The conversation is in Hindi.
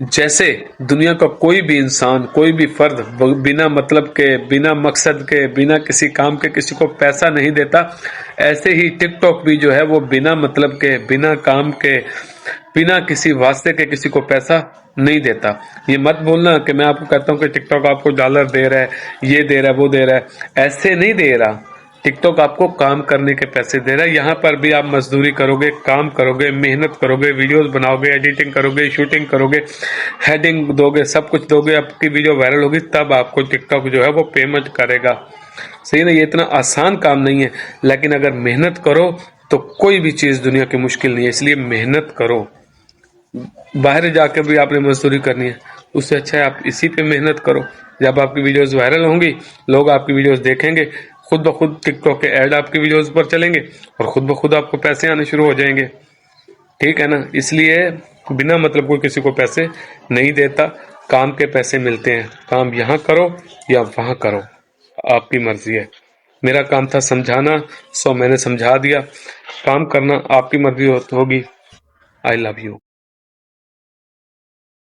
जैसे दुनिया का कोई भी इंसान, कोई भी फर्द बिना मतलब के, बिना मकसद के, बिना किसी काम के किसी को पैसा नहीं देता, ऐसे ही टिकटॉक भी जो है वो बिना मतलब के, बिना काम के, बिना किसी वास्ते के किसी को पैसा नहीं देता। ये मत बोलना कि मैं आपको कहता हूं कि टिकटॉक आपको डॉलर दे रहा है, ये दे रहा है, वो दे रहा है, ऐसे नहीं दे रहा। टिकटॉक आपको काम करने के पैसे दे रहा है। यहाँ पर भी आप मजदूरी करोगे, काम करोगे, मेहनत करोगे, वीडियोस बनाओगे, एडिटिंग करोगे, शूटिंग करोगे, हेडिंग दोगे, सब कुछ दोगे, आपकी वीडियो वायरल होगी, तब आपको टिकटॉक जो है वो पेमेंट करेगा। सही ना? ये इतना आसान काम नहीं है, लेकिन अगर मेहनत करो तो कोई भी चीज दुनिया की मुश्किल नहीं है। इसलिए मेहनत करो। बाहर जाकर भी आपने मजदूरी करनी है, उससे अच्छा है आप इसी पे मेहनत करो। जब आपकी वीडियोस वायरल होंगी, लोग आपकी वीडियोस देखेंगे, खुद ब खुद टिकटॉक के ऐड आपकी वीडियोस पर चलेंगे और खुद ब खुद आपको पैसे आने शुरू हो जाएंगे। ठीक है ना? इसलिए बिना मतलब कोई किसी को पैसे नहीं देता, काम के पैसे मिलते हैं। काम यहाँ करो या वहां करो, आपकी मर्जी है। मेरा काम था समझाना, सो मैंने समझा दिया। काम करना आपकी मर्जी होगी। I love you.